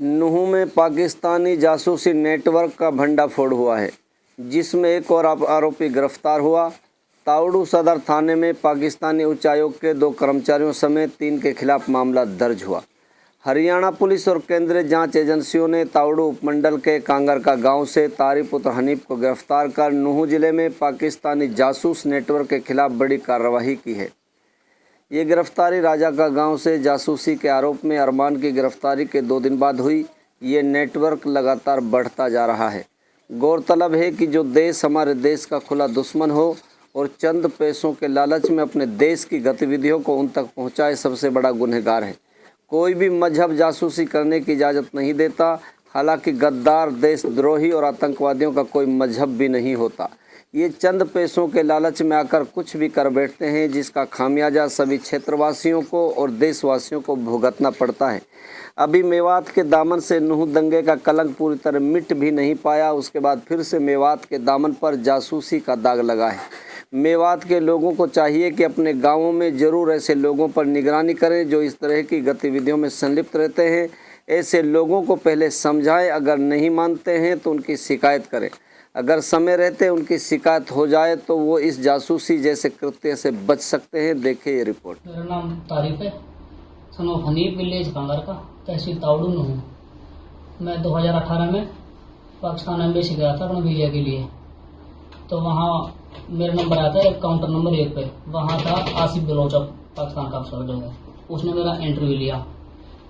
नूंह में पाकिस्तानी जासूसी नेटवर्क का भंडाफोड़ हुआ है, जिसमें एक और आरोपी गिरफ्तार हुआ। तावड़ू सदर थाने में पाकिस्तानी उच्चायोग के 2 कर्मचारियों समेत 3 के खिलाफ मामला दर्ज हुआ। हरियाणा पुलिस और केंद्रीय जांच एजेंसियों ने तावड़ू उपमंडल के कांगरका गांव से तारिक पुत्र हनीफ को गिरफ्तार कर नूंह जिले में पाकिस्तानी जासूस नेटवर्क के खिलाफ बड़ी कार्रवाई की है। ये गिरफ्तारी राजा का गांव से जासूसी के आरोप में अरमान की गिरफ्तारी के 2 दिन बाद हुई। ये नेटवर्क लगातार बढ़ता जा रहा है। गौरतलब है कि जो देश हमारे देश का खुला दुश्मन हो और चंद पैसों के लालच में अपने देश की गतिविधियों को उन तक पहुंचाए, सबसे बड़ा गुनहगार है। कोई भी मजहब जासूसी करने की इजाज़त नहीं देता। हालांकि गद्दार, देशद्रोही और आतंकवादियों का कोई मजहब भी नहीं होता। ये चंद पैसों के लालच में आकर कुछ भी कर बैठते हैं, जिसका खामियाजा सभी क्षेत्रवासियों को और देशवासियों को भुगतना पड़ता है। अभी मेवात के दामन से नूंह दंगे का कलंक पूरी तरह मिट भी नहीं पाया, उसके बाद फिर से मेवात के दामन पर जासूसी का दाग लगा है। मेवात के लोगों को चाहिए कि अपने गाँवों में ज़रूर ऐसे लोगों पर निगरानी करें जो इस तरह की गतिविधियों में संलिप्त रहते हैं। ऐसे लोगों को पहले समझाएं, अगर नहीं मानते हैं तो उनकी शिकायत करें। अगर समय रहते उनकी शिकायत हो जाए तो वो इस जासूसी जैसे कृत्य से बच सकते हैं। देखिए ये रिपोर्ट। मेरा नाम तारिक है, सन ऑफ हनीफ, विलेज कांगरका, तहसील तावड़ू नूंह। मैं 2018 में पाकिस्तान एम्बेसी गया था अपने वीजा के लिए। तो वहाँ मेरा नंबर आया था काउंटर नंबर 1 पे। वहाँ था आसिफ बलोच, पाकिस्तान का अफसर जो है, उसने मेरा इंटरव्यू लिया।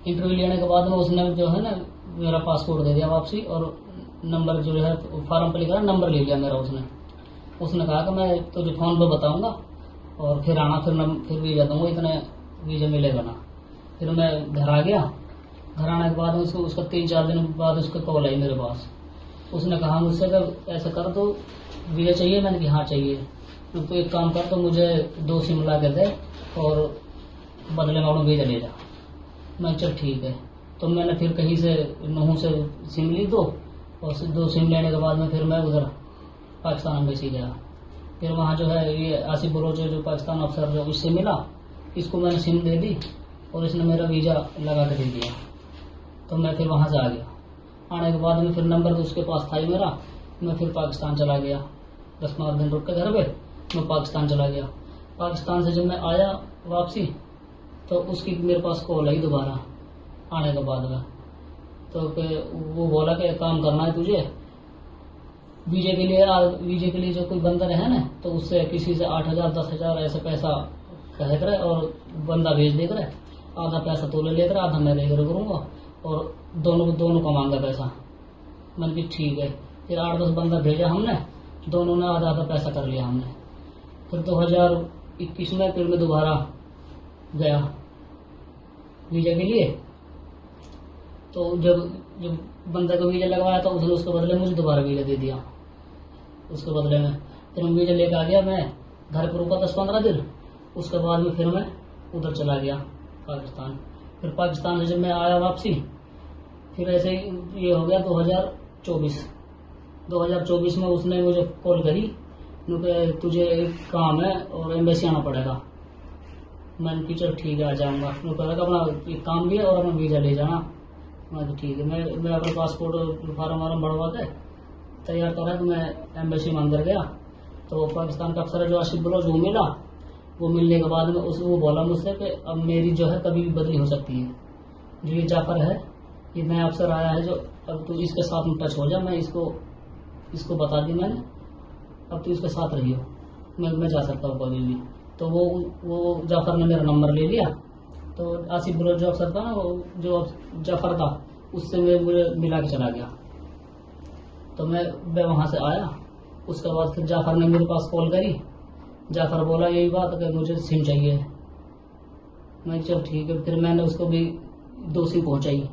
इंटरव्यू लेने के बाद में उसने जो है ना मेरा पासपोर्ट दे दिया वापसी, और नंबर जो है फॉर्म पर लिखा नंबर ले लिया मेरा। उसने कहा कि मैं तुझे फ़ोन पे बताऊंगा और फिर आना, फिर वीज़ा दूंगा, इतने वीज़ा मिलेगा ना। फिर मैं घर आ गया। घर आने के बाद उसका 3-4 दिन बाद उसका कॉल आई मेरे पास। उसने कहा मुझसे कि ऐसा कर, तो वीज़ा चाहिए? मैंने कहा हाँ चाहिए। तो एक काम कर, तो मुझे 2 सिम ला के दे और बदले में अपना वीज़ा ले जा। मैं चल ठीक है। तो मैंने फिर कहीं से नूंह से सिम ली 2, और 2 सिम लेने के बाद में फिर मैं उधर पाकिस्तान एम्बेसी गया। फिर वहाँ जो है ये आसिफ बलोच जो पाकिस्तान अफसर जो इससे मिला, इसको मैंने सिम दे दी और इसने मेरा वीज़ा लगा के दे दिया। तो मैं फिर वहाँ से आ गया। आने के बाद में फिर नंबर तो उसके पास था ही मेरा। मैं फिर पाकिस्तान चला गया। 10-15 दिन रुक के घर पे मैं पाकिस्तान चला गया। पाकिस्तान से जब मैं आया वापसी, तो उसकी मेरे पास कॉल आई दोबारा आने के बाद में। तो वो बोला कि काम करना है तुझे, वीजे के लिए जो कोई बंदा रहे ना, तो उससे किसी से 8,000-10,000 ऐसा पैसा कहे करे और बंदा भेज दे करे। आधा पैसा तो ले लेकर, आधा मैं लेकर करूँगा, और दोनों कमाऊंगा पैसा। मैंने भी ठीक है। फिर 8-10 बंदा भेजा हमने, दोनों ने आधा पैसा कर लिया हमने। फिर 2021 में फिर मैं दोबारा गया वीजा के लिए। तो जब बंदा को वीजा लगवाया तो उसने उसके बदले मुझे दोबारा वीजा दे दिया। उसके बदले में फिर मैं वीजा लेकर आ गया। मैं घर पर रुका 10-15 दिन। उसके बाद में फिर मैं उधर चला गया पाकिस्तान। फिर पाकिस्तान से जब मैं आया वापसी, फिर ऐसे ही ये हो गया 2024 में उसने मुझे कॉल करी कि तुझे एक काम है और एम्बेसी आना पड़ेगा। मैंने कि चल ठीक है आ जाऊँगा। मैं कहा अपना एक काम भी है और अपना वीज़ा ले जाना। मैं तो ठीक है। मैं अपना पासपोर्ट फार्म भरवा के तैयार करा, तो मैं एम्बेसी में अंदर गया। तो पाकिस्तान का अफसर जो आसिफ बलोच वो मिला। वो मिलने के बाद में वो बोला मुझसे कि अब मेरी जो है कभी भी बदली हो सकती है। जो ये जाफर है, ये नया अफसर आया है, जो अब तू इसके साथ में टच हो जा। मैं इसको बता दी मैंने, अब तू इसके साथ रही हो, मैं जा सकता हूँ कभी भी। तो वो जाफर ने मेरा नंबर ले लिया। तो आसिफ बलोच जो अफसर था ना, वो जो जाफर था, उससे मुझे मिला के चला गया। तो मैं वहाँ से आया। उसके बाद फिर जाफर ने मेरे पास कॉल करी। जाफर बोला यही बात कि मुझे सिम चाहिए। मैं चल ठीक है। फिर मैंने उसको भी 2 सिम पहुँचाई।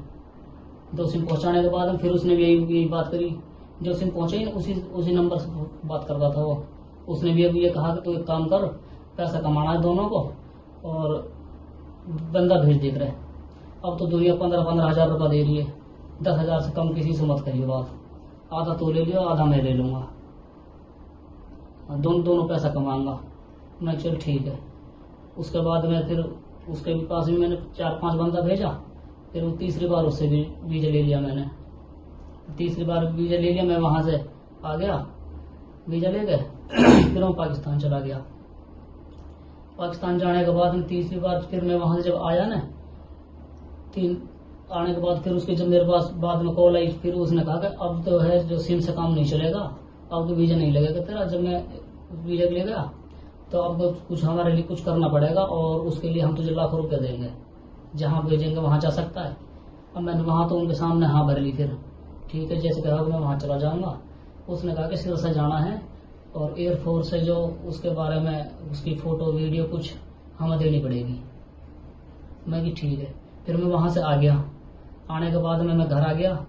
2 सिम पहुँचाने के बाद फिर उसने भी यही बात करी। जो सिम पहुँचाई उसी नंबर से बात करता था वो। उसने भी अभी ये कहा कि तू एक काम कर, पैसा कमाना है दोनों को और बंदा भेज देख रहे। अब तो दुनिया 15-15 हज़ार रुपये दे रही है। 10,000 से कम किसी से मत करिए बात। आधा तो ले लियो, आधा मैं ले लूँगा, दोनों पैसा कमाऊंगा। मैं चल ठीक है। उसके बाद मैं फिर उसके पास भी मैंने 4-5 बंदा भेजा फिर वो तीसरी बार उससे भी वीज़ा ले लिया मैंने। तीसरी बार वीज़ा ले लिया, मैं वहाँ से आ गया, वीज़ा ले गए। फिर मैं पाकिस्तान चला गया। पाकिस्तान जाने के बाद तीसरी बार फिर मैं वहाँ से जब आया ना, आने के बाद फिर उसके जब मेरे पास बाद में कॉल आई, फिर उसने कहा कि अब तो है जो सिम से काम नहीं चलेगा, अब तो वीज़ा नहीं लगेगा तेरा। जब मैं वीज़ा ले गया तो अब कुछ हमारे लिए कुछ करना पड़ेगा और उसके लिए हम तुझे लाखों रुपये देंगे, जहाँ भेजेंगे वहाँ जा सकता है। अब मैंने वहाँ तो उनके सामने हाँ भर ली। फिर ठीक है, जैसे कहा मैं वहाँ चला जाऊँगा। उसने कहा कि सिरसा जाना है और एयरफोर्स से जो उसके बारे में उसकी फ़ोटो वीडियो कुछ हमें देनी पड़ेगी। मैं कि ठीक है। फिर मैं वहाँ से आ गया। आने के बाद में मैं घर आ गया।